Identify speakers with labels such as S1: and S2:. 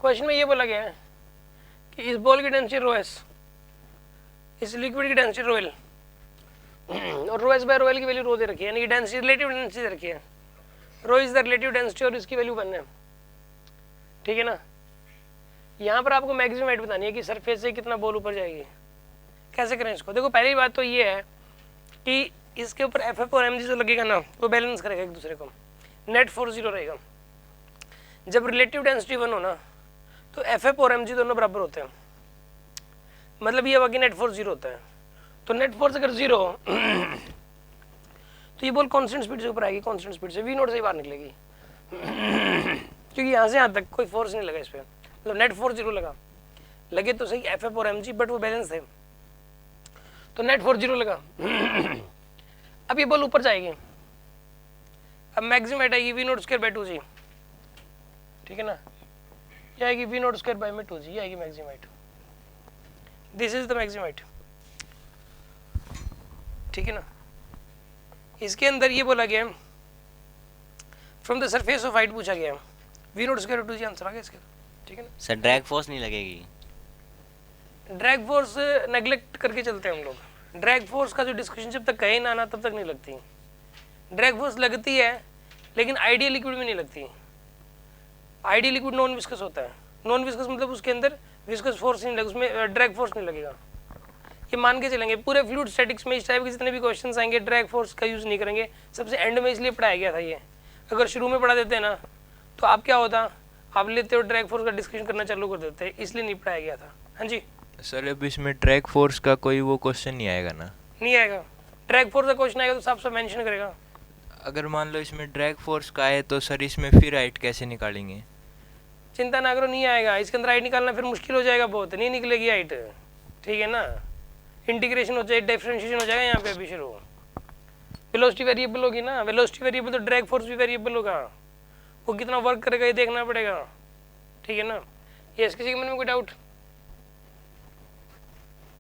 S1: Question में ये बोला गया है कि इस बॉल की डेंसिटी रो एस, इस लिक्विड की डेंसिटी रो एल, और rho S by rho L की वैल्यू रो दे रखी है, यानी कि डेंसिटी रिलेटिव डेंसिटी दे रखी है। रो इज द रिलेटिव डेंसिटी और इसकी वैल्यू 1 है, ठीक है ना। यहाँ पर आपको मैक्सिमम हाइट बतानी है कि सरफेस से कितना बॉल ऊपर जाएगी। कैसे करें इसको? देखो पहली बात तो ये है कि इसके ऊपर एफ एफ और एम जी जो लगेगा ना वो बैलेंस करेगा एक दूसरे को, नेट फोर्स 0 रहेगा। जब रिलेटिव डेंसिटी 1 हो ना तो एफ एफ और एम जी दोनों बराबर होते हैं, मतलब ये बाकी नेट फोर्स 0 होता है। तो नेट फोर्स अगर 0 हो तो ये बॉल कांस्टेंट स्पीड से ऊपर आएगी, कांस्टेंट स्पीड से वी नॉट से ही बाहर निकलेगी क्योंकि यहाँ से यहाँ तक कोई फोर्स नहीं लगा इस पर, मतलब नेट फोर्स 0 लगे तो सही एफ एफ और एम जी, बट वो बैलेंस है तो नेट फोर्स 0 लगा। अब ये बॉल ऊपर जाएगी, अब मैक्सिमम हाइट आएगी v naught square by 2g, ठीक है ना। ये आएगी वी नॉट स्क्वायर बाय में 2g, ये आएगी maximum height, this is the maximum height, ठीक है ना। इसके अंदर ये बोला गया from the surface of height पूछा गया, v naught square 2g answer आ गया इसका, ठीक है ना।
S2: सर ड्रैग फोर्स नहीं लगेगी?
S1: ड्रैग फोर्स नेग्लेक्ट करके चलते हैं हम लोग, ड्रैग फोर्स का जो डिस्कशन जब तक कहे ना तब तक नहीं लगती। ड्रैग फोर्स लगती है लेकिन आइडियल लिक्विड में नहीं लगती। आइडियल लिक्विड नॉन विस्कस होता है, नॉन विस्कस मतलब उसके अंदर विस्कस फोर्स नहीं लगेगा, उसमें ड्रैग फोर्स नहीं लगेगा। ये मान के चलेंगे पूरे फ्लूइड स्टैटिक्स में इस टाइप के जितने भी क्वेश्चन आएंगे ड्रैग फोर्स का यूज़ नहीं करेंगे। सबसे एंड में इसलिए पढ़ाया गया था ये, अगर शुरू में पढ़ा देते हैं ना तो आप क्या होता, आप लेते हो ड्रैग फोर्स का डिस्कशन करना चालू कर देते, इसलिए नहीं पढ़ाया गया था। हाँ जी
S3: सर, अब इसमें ड्रैग फोर्स का कोई वो क्वेश्चन नहीं आएगा ना?
S1: नहीं आएगा, ड्रैग फोर्स का क्वेश्चन आएगा तो साफ साफ मेंशन करेगा।
S3: अगर मान लो इसमें ड्रैग फोर्स का है तो सर इसमें फिर हाइट कैसे निकालेंगे?
S1: चिंता ना करो, नहीं आएगा। इसके अंदर हाइट निकालना फिर मुश्किल हो जाएगा बहुत, नहीं निकलेगी हाइट, ठीक है ना। इंटीग्रेशन हो जाएगा, डिफरेंशिएशन हो जाएगा यहाँ पे अभी शुरू। वेलोसिटी वेरिएबल होगी ना, वेलोसिटी वेरिएबल तो ड्रैग फोर्स भी वेरिएबल होगा, वो कितना वर्क करेगा ये देखना पड़ेगा, ठीक है ना। ये किसी के मन में कोई डाउट?